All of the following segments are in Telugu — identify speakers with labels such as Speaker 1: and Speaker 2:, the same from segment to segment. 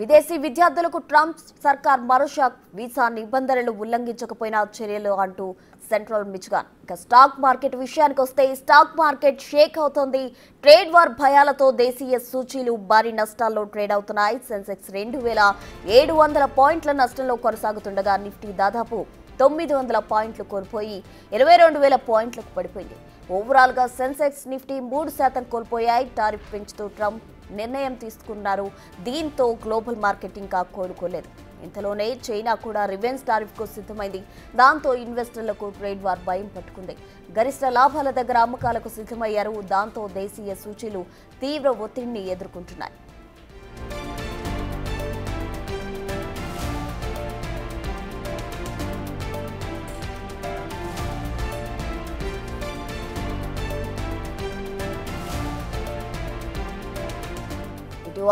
Speaker 1: విదేశీ విద్యార్థులకు ట్రంప్ సర్కార్ మరో షాక్. వీసా నిబంధనలు ఉల్లంఘించకపోయినా చర్యలు అంటూ సెంట్రల్ మిచిగాన్. ఇక స్టాక్ మార్కెట్ విషయానికి వస్తే స్టాక్ మార్కెట్ షేక్ అవుతోంది. ట్రేడ్ వార్ భయాలతో దేశీయ సూచీలు భారీ నష్టాల్లో ట్రేడ్ అవుతున్నాయి. సెన్సెక్స్ 2700 పాయింట్ల నష్టంలో కొనసాగుతుండగా నిఫ్టీ దాదాపు 900 పాయింట్లు కోల్పోయి 22,000 పాయింట్లకు పడిపోయింది. ఓవరాల్ గా సెన్సెక్స్ నిఫ్టీ 3% కోల్పోయాయి. టారిఫ్ పెంచుతూ ట్రంప్ నిర్ణయం తీసుకున్నారు. దీంతో గ్లోబల్ మార్కెట్ ఇంకా కోలుకోలేదు. ఇంతలోనే చైనా కూడా రివెంజ్ టారిఫ్ కు సిద్ధమైంది. దాంతో ఇన్వెస్టర్లకు ట్రేడ్ వార్ భయం పట్టుకుంది. గరిష్ట లాభాల దగ్గర అమ్మకాలకు సిద్ధమయ్యారు. దాంతో దేశీయ సూచీలు తీవ్ర ఒత్తిడిని ఎదుర్కొంటున్నాయి.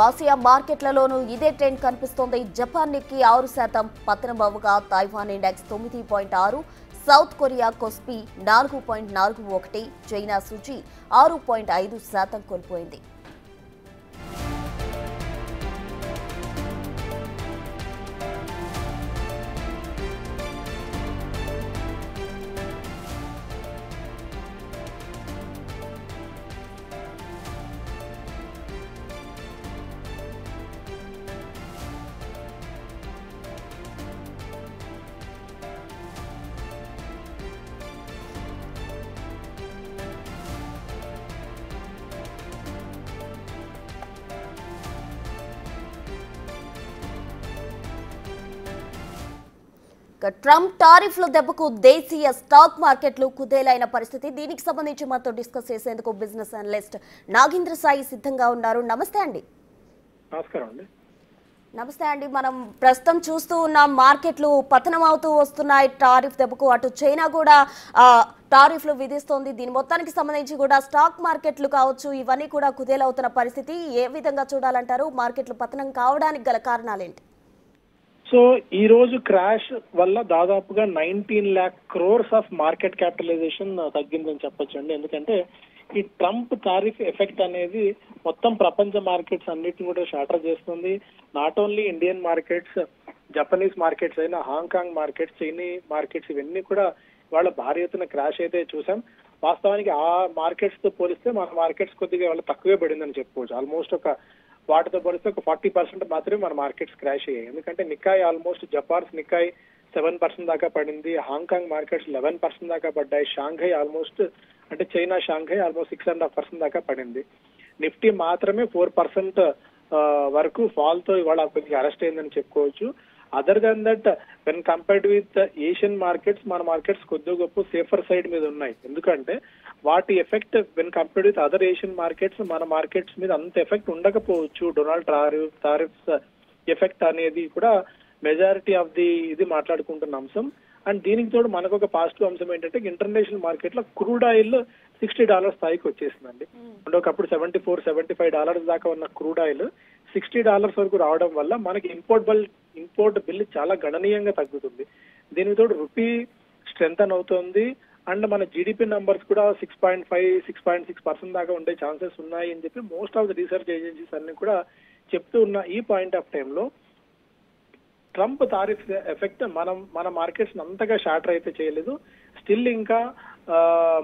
Speaker 1: ఆసియా మార్కెట్లలోనూ ఇదే ట్రెండ్ కనిపిస్తోంది. జపాన్ నిక్కీ 6% పతనం అవ్వగా Taiwan index 9.6, South Korea KOSPI 4.41, China సూచీ 6.5% కోల్పోయింది. ట్రంప్ టారిఫ్ల దెబ్బకు దేశీయ స్టాక్ మార్కెట్లు కుదేలైన పరిస్థితి. దీనికి సంబంధించి మనతో డిస్కస్ చేసేందుకు బిజినెస్ అనలిస్ట్ నాగేంద్ర సాయి సిద్ధంగా ఉన్నారు. నమస్తే అండి.
Speaker 2: నమస్కారం అండి.
Speaker 1: నమస్తే అండి. మనం ప్రస్తుతం చూస్తూ ఉన్నాం మార్కెట్లు పతనం అవుతూ వస్తున్నాయి టారిఫ్ దెబ్బకు. అటు చైనా కూడా టారిఫ్లు విధిస్తోంది. దీని మొత్తానికి సంబంధించి కూడా స్టాక్ మార్కెట్లు కావచ్చు ఇవన్నీ కూడా కుదేలవుతున్న పరిస్థితి. ఏ విధంగా చూడాలంటారు? మార్కెట్లు పతనం కావడానికి గల కారణాలేంటి?
Speaker 2: సో ఈ రోజు క్రాష్ వల్ల దాదాపుగా 19 lakh crores of market capitalization తగ్గిందని చెప్పొచ్చు అండి. ఎందుకంటే ఈ ట్రంప్ టారిఫ్ ఎఫెక్ట్ అనేది మొత్తం ప్రపంచ మార్కెట్స్ అన్నిటిని కూడా షాటర్ చేస్తుంది. Not only Indian markets, Japanese markets అయినా, హాంకాంగ్ మార్కెట్స్, చైనీ మార్కెట్స్ ఇవన్నీ కూడా వాళ్ళ భారీ ఎత్తున క్రాష్ అయితే చూసాం. వాస్తవానికి ఆ మార్కెట్స్ తో పోలిస్తే మన మార్కెట్స్ కొద్దిగా వాళ్ళ తక్కువే పడిందని చెప్పుకోవచ్చు. ఆల్మోస్ట్ వాటితో పోలిస్తే 40% మాత్రమే మన మార్కెట్స్ క్రాష్ అయ్యాయి. ఎందుకంటే నికాయ్ ఆల్మోస్ట్ జపాన్స్ నికాయ్ 7% దాకా పడింది. హాంకాంగ్ మార్కెట్స్ 11% దాకా పడ్డాయి. షాంఘై ఆల్మోస్ట్ అంటే చైనా షాంఘై ఆల్మోస్ట్ 6.5% దాకా పడింది. నిఫ్టీ మాత్రమే 4% వరకు ఫాల్ తో ఇవాళ కొద్దిగా అరెస్ట్ అయిందని చెప్పుకోవచ్చు. Other than that when compared with Asian markets, మన మార్కెట్స్ కొద్దిగా గొప్ప సేఫర్ సైడ్ మీద ఉన్నాయి. ఎందుకంటే వాటి effect when compared with other Asian markets మన మార్కెట్స్ మీద అంత ఎఫెక్ట్ ఉండకపోవచ్చు. డొనాల్డ్ టారిఫ్స్ ఎఫెక్ట్ అనేది కూడా మెజారిటీ ఆఫ్ ది ఇది మాట్లాడుకుంటున్న అంశం. అండ్ దీనికి తోడు మనకు ఒక పాజిటివ్ అంశం ఏంటంటే ఇంటర్నేషనల్ మార్కెట్ లో క్రూడ్ ఆయిల్ $60 స్థాయికి వచ్చేసిందండి. అంటే ఒకప్పుడు $74-75 దాకా ఉన్న క్రూడ్ ఆయిల్ $60 వరకు రావడం వల్ల మనకి ఇంపోర్ట్ బిల్ చాలా గణనీయంగా తగ్గుతుంది. దీనికి తోడు రూపీ స్ట్రెంథన్ అవుతోంది. అండ్ మన జీడిపి నంబర్స్ కూడా 6.5-6.6% దాకా ఉండే ఛాన్సెస్ ఉన్నాయి అని చెప్పి most of the research agencies అన్ని కూడా చెప్తూ ఉన్న ఈ పాయింట్ ఆఫ్ టైమ్ లో ట్రంప్ టారిఫ్ ఎఫెక్ట్ మన మార్కెట్స్ అంతగా షాటర్ అయితే చేయలేదు. స్టిల్ ఇంకా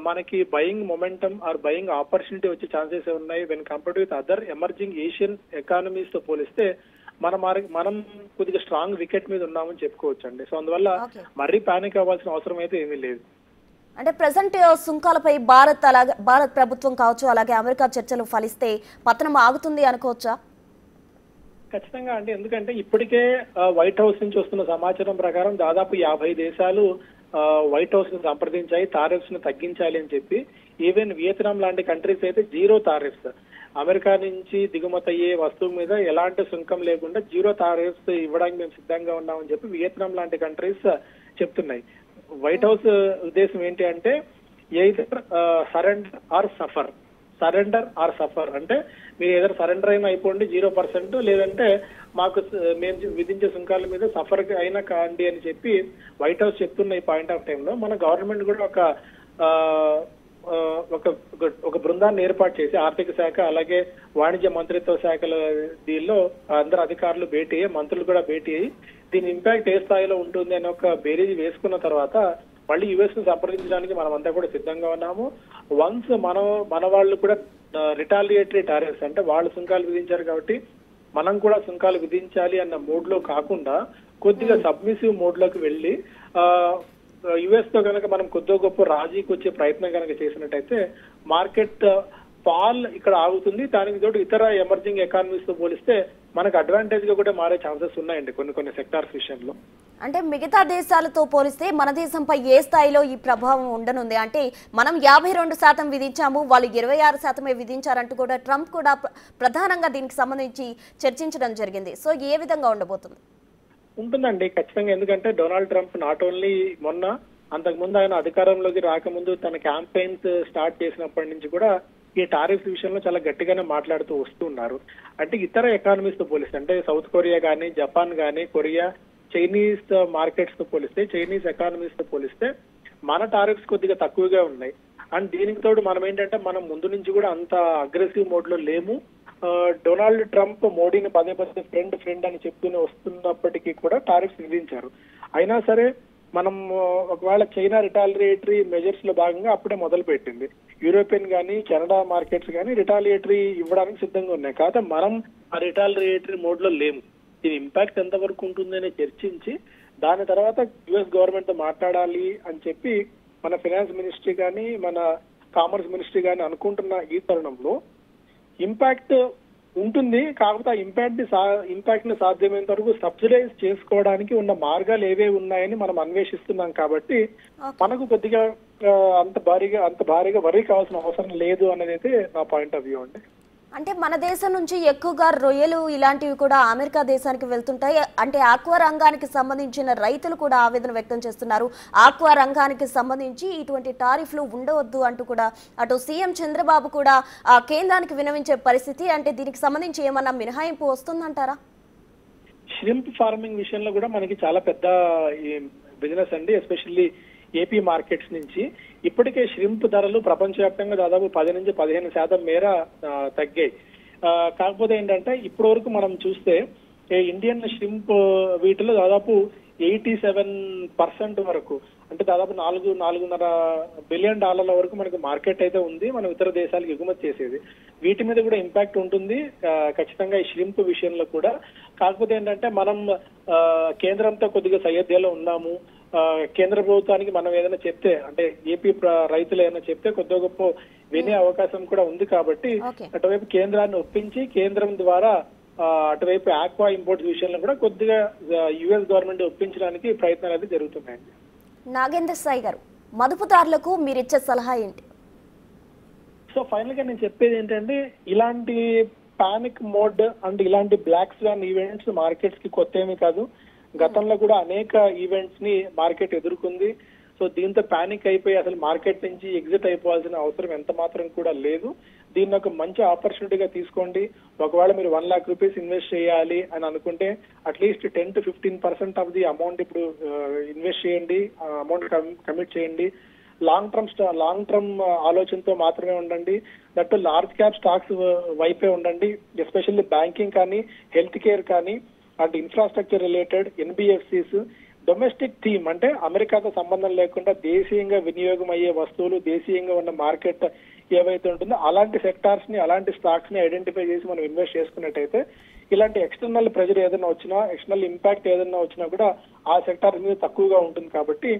Speaker 2: మనకి buying momentum or buying opportunity వచ్చే ఛాన్సెస్ ఉన్నాయి. When compared with other emerging Asian economies తో పోలిస్తే మనం కొద్దిగా స్ట్రాంగ్ వికెట్ మీద ఉన్నామని చెప్పుకోవచ్చు అండి. సో అందువల్ల మరీ పానిక్ అవ్వాల్సిన అవసరం అయితే ఏమీ లేదు.
Speaker 1: అంటే ప్రెసెంట్ సుంకాలపై భారత్ ప్రభుత్వం కావచ్చు, అలాగే అమెరికా చర్చలు ఫలిస్తే పతనం ఆగుతుంది అనుకోవచ్చా?
Speaker 2: ఖచ్చితంగా అండి. ఎందుకంటే ఇప్పటికే వైట్ హౌస్ నుంచి వస్తున్న సమాచారం ప్రకారం దాదాపు 50 దేశాలు వైట్ హౌస్ ని సంప్రదించాయి టారిఫ్స్ ని తగ్గించాలి అని చెప్పి. ఈవెన్ వియత్నాం లాంటి కంట్రీస్ అయితే 0 టారిఫ్స్, అమెరికా నుంచి దిగుమతి అయ్యే వస్తువు మీద ఎలాంటి సుంకం లేకుండా 0 టారిఫ్స్ ఇవ్వడానికి మేము సిద్ధంగా ఉన్నామని చెప్పి వియత్నాం లాంటి కంట్రీస్ చెప్తున్నాయి. వైట్ హౌస్ ఉద్దేశం ఏంటి అంటే ఎయిదర్ సరెండర్ ఆర్ సఫర్ అంటే మీరు ఏదైనా సరెండర్ అయినా అయిపోండి 0%, లేదంటే మాకు మేము విధించే సుంకాల మీద సఫర్ అయినా కాండి అని చెప్పి వైట్ హౌస్ చెప్తున్న ఈ పాయింట్ ఆఫ్ టైమ్ లో మన గవర్నమెంట్ కూడా ఒక ఒక ఒక బృందాన్ని ఏర్పాటు చేసి ఆర్థిక శాఖ అలాగే వాణిజ్య మంత్రిత్వ శాఖల దీనిలో అందరు అధికారులు భేటీ అయ్యి మంత్రులు కూడా భేటీ అయ్యి దీని ఇంపాక్ట్ ఏ స్థాయిలో ఉంటుంది అని ఒక బేరీజ్ వేసుకున్న తర్వాత మళ్ళీ యుఎస్ ను సంప్రదించడానికి మనం అంతా కూడా సిద్ధంగా ఉన్నాము. వన్స్ మన వాళ్ళు కూడా రిటాలియేటరీ టారిఫ్స్ అంటే వాళ్ళు సుంకాలు విధించారు కాబట్టి మనం కూడా సుంకాలు విధించాలి అన్న మోడ్ లో కాకుండా కొద్దిగా సబ్మిసివ్ మోడ్ లోకి వెళ్ళి యుఎస్ తో కనుక మనం కొద్దిగా గొప్ప రాజీకి వచ్చే ప్రయత్నం కనుక చేసినట్టయితే మార్కెట్ ఫాల్ ఇక్కడ ఆగుతుంది. దానికి తోడు ఇతర ఎమర్జింగ్ ఎకానమీస్ తో పోలిస్తే మనకు అడ్వాంటేజ్ గా కూడా మారే ఛాన్సెస్ ఉన్నాయండి కొన్ని సెక్టార్స్ విషయంలో.
Speaker 1: అంటే మిగతా దేశాలతో పోలిస్తే మన దేశంపై ఏ స్థాయిలో ఈ ప్రభావం ఉండనుంది? అంటే మనం 52% విధించాము, వాళ్ళు 26% విధించారంటూ కూడా ట్రంప్ కూడా ప్రధానంగా దీనికి సంబంధించి చర్చించడం జరిగింది. సో ఏ విధంగా ఉండబోతుంది?
Speaker 2: ఉంటుందండి ఖచ్చితంగా. ఎందుకంటే డొనాల్డ్ ట్రంప్ నాట్ ఓన్లీ మొన్న, అంతకుముందు ఆయన అధికారంలోకి రాకముందు తన క్యాంపెయిన్స్ స్టార్ట్ చేసినప్పటి నుంచి కూడా ఈ టారిఫ్స్ విషయంలో చాలా గట్టిగానే మాట్లాడుతూ వస్తున్నారు. అంటే ఇతర ఎకానమీస్ తో పోలిస్తే అంటే సౌత్ కొరియా కానీ, జపాన్ కానీ, కొరియా, చైనీస్ మార్కెట్స్ తో పోలిస్తే, చైనీస్ ఎకానమీస్ తో పోలిస్తే మన టారిఫ్స్ కొద్దిగా తక్కువగా ఉన్నాయి. అండ్ దీనికి తోడు మనం ఏంటంటే మనం ముందు నుంచి కూడా అంత అగ్రెసివ్ మోడ్ లో లేము. డొనాల్డ్ ట్రంప్ మోడీని పదే ఫ్రెండ్ అని చెప్తూనే వస్తున్నప్పటికీ కూడా టారిఫ్స్ విధించారు. అయినా సరే మనం ఒకవేళ చైనా రిటాలియేటరీ మెజర్స్ లో భాగంగా అప్పుడే మొదలు పెట్టింది. యూరోపియన్ కానీ, కెనడా మార్కెట్స్ కానీ రిటాలియేటరీ ఇవ్వడానికి సిద్ధంగా ఉన్నాయి. కాకపోతే మనం ఆ రిటాలియేటరీ మోడ్ లో లేము. దీని ఇంపాక్ట్ ఎంతవరకు ఉంటుందని చర్చించి దాని తర్వాత యుఎస్ గవర్నమెంట్ తో మాట్లాడాలి అని చెప్పి మన ఫైనాన్స్ మినిస్ట్రీ కానీ, మన కామర్స్ మినిస్ట్రీ కానీ అనుకుంటున్న ఈ తరుణంలో ఇంపాక్ట్ ఉంటుంది. కాకపోతే ఆ ఇంపాక్ట్ ని సాధ్యమైనంత వరకు సబ్సిడైజ్ చేసుకోవడానికి ఉన్న మార్గాలు ఏవే ఉన్నాయని మనం అన్వేషిస్తున్నాం. కాబట్టి మనకు కొద్దిగా అంత భారీగా వరి కావాల్సిన అవసరం లేదు అనేది అయితే నా పాయింట్ ఆఫ్ వ్యూ అండి.
Speaker 1: అంటే మన దేశం నుంచి ఎక్కువగా రొయ్యలు ఇలాంటివి కూడా అమెరికా దేశానికి వెళ్తుంటాయి. అంటే ఆక్వా రంగానికి సంబంధించిన రైతులు కూడా ఆవేదన వ్యక్తం చేస్తున్నారు. ఆక్వా రంగానికి సంబంధించి ఇటువంటి టారిఫ్లు ఉండవద్దు అంటూ కూడా అటు సీఎం చంద్రబాబు కూడా కేంద్రానికి విన్నవించే పరిస్థితి. అంటే దీనికి సంబంధించి ఏమన్నా మినహాయింపు వస్తుందంటారా?
Speaker 2: ష్రింప్ ఫార్మింగ్ విషయంలో కూడా మనకి చాలా పెద్ద బిజినెస్ అండి. ఎస్పెషల్లీ ఏపీ మార్కెట్స్ నుంచి ఇప్పటికే ష్రింప్ ధరలు ప్రపంచవ్యాప్తంగా దాదాపు 10 నుంచి 15% మేర తగ్గాయి. కాకపోతే ఏంటంటే ఇప్పటి వరకు మనం చూస్తే ఇండియన్ ష్రింప్ వీటిలో దాదాపు 87% వరకు అంటే దాదాపు $4.5 బిలియన్ వరకు మనకి మార్కెట్ అయితే ఉంది. మనం ఇతర దేశాలకు ఎగుమతి చేసేది. వీటి మీద కూడా ఇంపాక్ట్ ఉంటుంది ఖచ్చితంగా ఈ ష్రింప్ విషయంలో కూడా. కాకపోతే ఏంటంటే మనం కేంద్రంతో కొద్దిగా సయోధ్యలో ఉన్నాము. కేంద్ర ప్రభుత్వానికి మనం ఏదైనా చెప్తే అంటే ఏపీ రైతులు ఏదైనా చెప్తే కొద్దిగా గొప్ప వినే అవకాశం కూడా ఉంది. కాబట్టి అటువైపు కేంద్రాన్ని ఒప్పించి కేంద్రం ద్వారా అటువైపు ఆక్వా ఇంపోర్ట్స్ విషయంలో కూడా కొద్దిగా యుఎస్ గవర్నమెంట్ ఒప్పించడానికి ప్రయత్నాలు అయితే జరుగుతున్నాయండి.
Speaker 1: నాగేంద్ర సాయి గారు, మదుపుదారులకు మీరిచ్చే సలహా ఏంటి?
Speaker 2: సో ఫైనల్ గా నేను చెప్పేది ఏంటంటే ఇలాంటి పానిక్ మోడ్ అంటే ఇలాంటి బ్లాక్ స్వాన్ ఈవెంట్స్ మార్కెట్స్ కి కొత్త ఏమీ కాదు. గతంలో కూడా అనేక ఈవెంట్స్ ని మార్కెట్ ఎదుర్కొంది. సో దీంతో పానిక్ అయిపోయి అసలు మార్కెట్ నుంచి ఎగ్జిట్ అయిపోవాల్సిన అవసరం ఎంత మాత్రం కూడా లేదు. దీన్ని ఒక మంచి ఆపర్చునిటీగా తీసుకోండి. ఒకవేళ మీరు 1 lakh రూపీస్ ఇన్వెస్ట్ చేయాలి అని అనుకుంటే at least 10 to 15% of the amount ఇప్పుడు ఇన్వెస్ట్ చేయండి, అమౌంట్ కమిట్ చేయండి. లాంగ్ టర్మ్ ఆలోచనతో మాత్రమే ఉండండి. దట్ లార్జ్ క్యాప్ స్టాక్స్ వైపే ఉండండి. ఎస్పెషల్లీ బ్యాంకింగ్ కానీ, హెల్త్ కేర్ కానీ, and infrastructure related NBFCs, domestic theme అంటే అమెరికాతో సంబంధం లేకుండా దేశీయంగా వినియోగం అయ్యే వస్తువులు, దేశీయంగా ఉన్న మార్కెట్ ఏవైతే ఉంటుందో అలాంటి సెక్టార్స్ ని, అలాంటి స్టాక్స్ ని ఐడెంటిఫై చేసి మనం ఇన్వెస్ట్ చేసుకున్నట్టయితే ఇలాంటి ఎక్స్టర్నల్ ప్రెజర్ ఏదైనా వచ్చినా, ఎక్స్టర్నల్ ఇంపాక్ట్ ఏదైనా వచ్చినా కూడా ఆ సెక్టార్స్ మీద తక్కువగా ఉంటుంది. కాబట్టి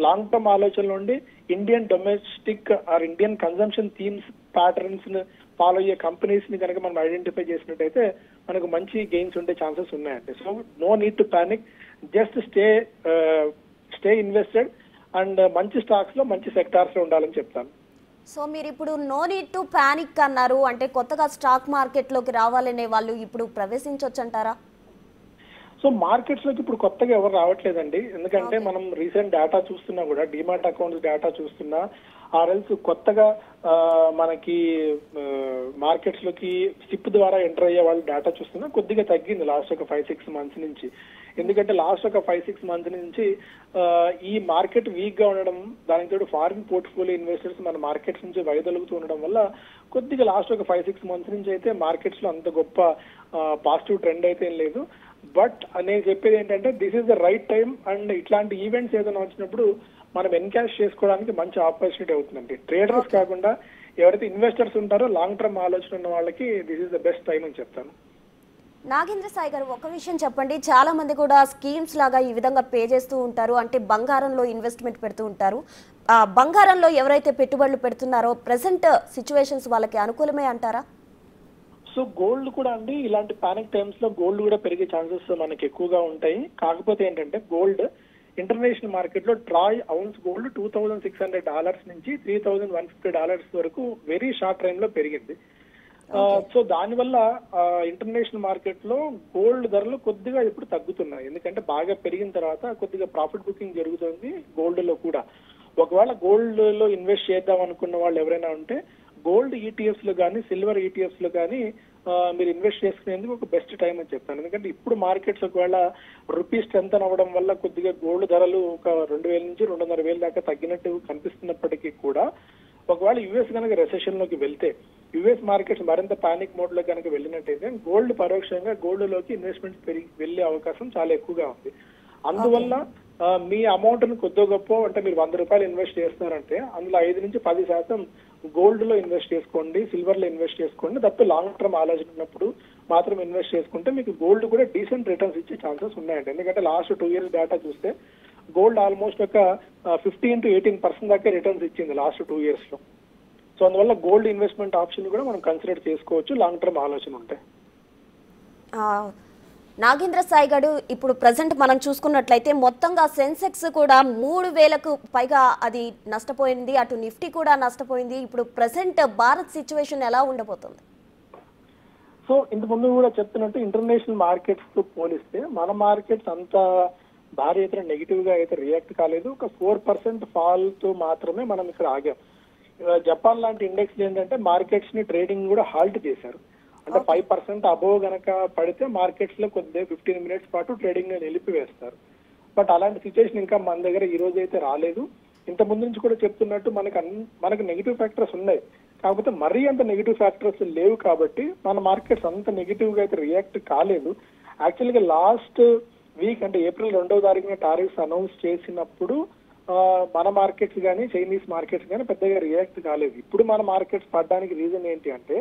Speaker 2: లాంగ్ టర్మ్ ఆలోచనలో ఉండి Indian domestic are Indian consumption themes patterns ని ఫాలో అయ్యే కంపెనీస్ ని కనుక మనం ఐడెంటిఫై చేసినట్టయితే మనకు మంచి గెయిన్స్ ఉండే ఛాన్సెస్ ఉన్నాయండి. So no need to panic, just stay invested and మంచి స్టాక్స్ లో, మంచి సెక్టార్స్ లో ఉండాలని చెప్తాను.
Speaker 1: సో మీరు ఇప్పుడు నో నీడ్ టు పానిక్ అన్నారు. అంటే కొత్తగా స్టాక్ మార్కెట్ లోకి రావాలనే వాళ్ళు ఇప్పుడు ప్రవేశించవచ్చు అంటారా?
Speaker 2: సో మార్కెట్స్ లోకి ఇప్పుడు కొత్తగా ఎవరు రావట్లేదండి, ఎందుకంటే మనం రీసెంట్ డేటా చూస్తున్నా కూడా, డిమాట్ అకౌంట్స్ డేటా చూస్తున్నా, ఆర్ఎల్స్ కొత్తగా మనకి మార్కెట్స్ లోకి సిప్ ద్వారా ఎంటర్ అయ్యే వాళ్ళు డేటా చూస్తున్నా కొద్దిగా తగ్గింది లాస్ట్ ఒక 5-6 మంత్స్ నుంచి. ఎందుకంటే లాస్ట్ ఒక 5-6 మంత్స్ నుంచి ఈ మార్కెట్ వీక్ గా ఉండడం, దానికి తోడు ఫారిన్ పోర్ట్ఫోలియో ఇన్వెస్టర్స్ మన మార్కెట్స్ నుంచి వైదొలుగుతూ ఉండడం వల్ల కొద్దిగా లాస్ట్ ఒక 5-6 మంత్స్ నుంచి అయితే మార్కెట్స్ లో అంత గొప్ప పాజిటివ్ ట్రెండ్ అయితే ఏం లేదు. బట్ నేను చెప్పేది ఏంటంటే this is the right time, and ఇట్లాంటి ఈవెంట్స్ ఏదైనా వచ్చినప్పుడు మనం ఎన్కాష్ చేసుకోవడానికి మంచి ఆపర్చునిటీ అవుతుందండి. ట్రేడర్స్ కాకుండా ఎవరైతే ఇన్వెస్టర్స్ ఉంటారో లాంగ్ టర్మ్ ఆలోచన ఉన్న వాళ్ళకి this is the best time అని చెప్తాను.
Speaker 1: నాగేంద్ర సాయి గారు, ఒక విషయం చెప్పండి. చాలా మంది కూడా స్కీమ్స్ లాగా ఈ విధంగా పే చేస్తూ ఉంటారు, అంటే బంగారంలో ఇన్వెస్ట్మెంట్ పెడుతూ ఉంటారు. బంగారంలో ఎవరైతే పెట్టుబడులు పెడుతున్నారో ప్రెసెంట్ సిచ్యువేషన్స్ వాళ్ళకి అనుకూలమే అంటారా?
Speaker 2: సో గోల్డ్ కూడా అండి, ఇలాంటి పానిక్ టైమ్స్ లో గోల్డ్ కూడా పెరిగే ఛాన్సెస్ మనకి ఎక్కువగా ఉంటాయి. కాకపోతే ఏంటంటే గోల్డ్ ఇంటర్నేషనల్ మార్కెట్ లో ట్రాయ్ ఔన్స్ గోల్డ్ $2,600 నుంచి $3,150 వరకు వెరీ షార్ట్ టైమ్ లో పెరిగింది. సో దానివల్ల ఇంటర్నేషనల్ మార్కెట్ లో గోల్డ్ ధరలు కొద్దిగా ఇప్పుడు తగ్గుతున్నాయి, ఎందుకంటే బాగా పెరిగిన తర్వాత కొద్దిగా ప్రాఫిట్ బుకింగ్ జరుగుతుంది గోల్డ్ లో కూడా. ఒకవేళ గోల్డ్ లో ఇన్వెస్ట్ చేద్దాం అనుకున్న వాళ్ళు ఎవరైనా ఉంటే గోల్డ్ ఈటీఎఫ్స్ లో కానీ సిల్వర్ ఈటీఎఫ్స్ లో కానీ మీరు ఇన్వెస్ట్ చేసుకునేందుకు ఒక బెస్ట్ టైం అని చెప్తాను. ఎందుకంటే ఇప్పుడు మార్కెట్స్ ఒకవేళ రూపీ స్ట్రెంత్ అవ్వడం వల్ల కొద్దిగా గోల్డ్ ధరలు ఒక 2,000 నుంచి 2,500 దాకా తగ్గినట్టు కనిపిస్తున్నప్పటికీ కూడా, ఒకవేళ యుఎస్ కనుక రెసెషన్ లోకి వెళ్తే, యుఎస్ మార్కెట్స్ మరింత పానిక్ మోడ్ లో కనుక వెళ్ళినట్టయితే గోల్డ్ పరోక్షంగా గోల్డ్ లోకి ఇన్వెస్ట్మెంట్ వెళ్లే అవకాశం చాలా ఎక్కువగా ఉంది. అందువల్ల మీ అమౌంట్ ను కొద్దిగా గొప్ప, అంటే మీరు ₹100 ఇన్వెస్ట్ చేస్తున్నారంటే అందులో 5-10% గోల్డ్ లో ఇన్వెస్ట్ చేసుకోండి, సిల్వర్ లో ఇన్వెస్ట్ చేసుకోండి. తప్ప లాంగ్ టర్మ్ ఆలోచన ఉన్నప్పుడు మాత్రం ఇన్వెస్ట్ చేసుకుంటే మీకు గోల్డ్ కూడా డీసెంట్ రిటర్న్స్ ఇచ్చే ఛాన్సెస్ ఉన్నాయండి. ఎందుకంటే లాస్ట్ 2 years డేటా చూస్తే గోల్డ్ ఆల్మోస్ట్ ఒక 15-18% దాకా రిటర్న్స్ ఇచ్చింది లాస్ట్ 2 years లో. సో అందువల్ల గోల్డ్ ఇన్వెస్ట్మెంట్ ఆప్షన్ కూడా మనం కన్సిడర్ చేసుకోవచ్చు లాంగ్ టర్మ్ ఆలోచన ఉంటే.
Speaker 1: నాగేంద్ర సాయి గారు, ఇప్పుడు ప్రజెంట్ మనం చూసుకున్నట్లయితే మొత్తంగా సెన్సెక్స్ కూడా 3,000కు పైగా అది నష్టపోయింది, అటు నిఫ్టీ కూడా నష్టపోయింది. ఇప్పుడు ప్రజెంట్ భారత్ సిచ్యువేషన్ ఎలా ఉండబోతుంది?
Speaker 2: సో ఇంత ముందు కూడా చెప్తున్నట్టు ఇంటర్నేషనల్ మార్కెట్స్ తో పోలిస్తే మన మార్కెట్స్ అంత భారీ ఎత్తున నెగిటివ్ గా అయితే రియాక్ట్ కాలేదు. ఒక 4% ఫాల్ తో మాత్రమే మనం ఇక్కడ ఆగాం. జపాన్ లాంటి ఇండెక్స్ ఏంటంటే మార్కెట్స్ ని ట్రేడింగ్ కూడా హాల్ట్ చేశారు. అంటే 5% అబోవ్ గనక పడితే మార్కెట్స్ లో కొద్దిగా 15 minutes పాటు ట్రేడింగ్ నిలిపివేస్తారు. బట్ అలాంటి సిచ్యువేషన్ ఇంకా మన దగ్గర ఈ రోజు అయితే రాలేదు. ఇంత ముందు నుంచి కూడా చెప్తున్నట్టు మనకు నెగిటివ్ ఫ్యాక్టర్స్ ఉన్నాయి, కాకపోతే మరీ అంత నెగిటివ్ ఫ్యాక్టర్స్ లేవు కాబట్టి మన మార్కెట్స్ అంత నెగిటివ్ గా అయితే రియాక్ట్ కాలేదు. యాక్చువల్గా లాస్ట్ వీక్ అంటే April 2వ తారీఖున టారిఫ్స్ అనౌన్స్ చేసినప్పుడు మన మార్కెట్స్ కానీ చైనీస్ మార్కెట్స్ కానీ పెద్దగా రియాక్ట్ కాలేదు. ఇప్పుడు మన మార్కెట్స్ పడడానికి రీజన్ ఏంటి అంటే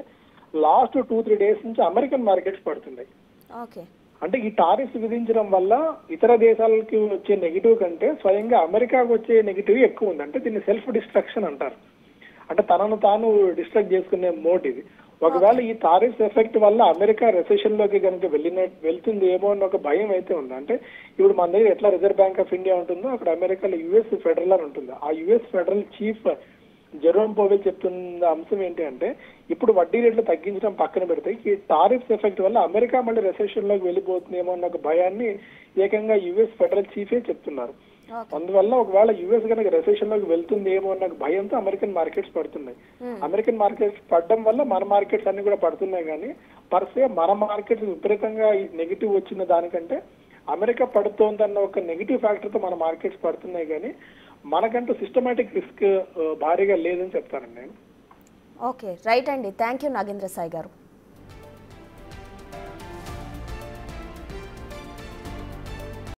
Speaker 2: లాస్ట్ 2-3 days నుంచి అమెరికన్ మార్కెట్స్ పడుతున్నాయి. అంటే ఈ టారిఫ్స్ విధించడం వల్ల ఇతర దేశాలకి వచ్చే నెగిటివ్ కంటే స్వయంగా అమెరికాకు వచ్చే నెగిటివ్ ఎక్కువ ఉంది. అంటే దీన్ని సెల్ఫ్ డిస్ట్రక్షన్ అంటారు, అంటే తనను తాను డిస్ట్రక్ట్ చేసుకునే మోడ్ ఇది. ఒకవేళ ఈ టారిఫ్స్ ఎఫెక్ట్ వల్ల అమెరికా రెసెషన్ లోకి కనుక వెళ్తుంది ఏమో అన్న ఒక భయం అయితే ఉంది. అంటే ఇప్పుడు మన దగ్గర ఎట్లా రిజర్వ్ బ్యాంక్ ఆఫ్ ఇండియా ఉంటుందో అక్కడ అమెరికాలో యుఎస్ ఫెడరల్ ఉంటుంది. ఆ US federal chief Jerome Powell చెప్తున్న అంశం ఏంటి అంటే ఇప్పుడు వడ్డీ రేట్లు తగ్గించడం పక్కన పెడితే ఈ టారిఫ్స్ ఎఫెక్ట్ వల్ల అమెరికా మళ్ళీ రెసెషన్ లోకి వెళ్ళిపోతుందేమో అన్న ఒక భయాన్ని ఏకంగా యుఎస్ ఫెడరల్ చీఫే చెప్తున్నారు. అందువల్ల ఒకవేళ యుఎస్ కనుక రెసెషన్ లోకి వెళ్తుందేమో అన్న భయంతో అమెరికన్ మార్కెట్స్ పడుతున్నాయి. అమెరికన్ మార్కెట్స్ పడడం వల్ల మన మార్కెట్స్ అన్ని కూడా పడుతున్నాయి. కానీ పర్సే మన మార్కెట్స్ విపరీతంగా నెగిటివ్ వచ్చిన దానికంటే అమెరికా పడుతోందన్న ఒక నెగిటివ్ ఫ్యాక్టర్ తో మన మార్కెట్స్ పడుతున్నాయి. కానీ మనకంటూ సిస్టమాటిక్ రిస్క్ భారీగా లేదని చెప్తానండి నేను.
Speaker 1: ఓకే, రైట్ అండి. థ్యాంక్ యూ నాగేంద్ర సాయి గారు.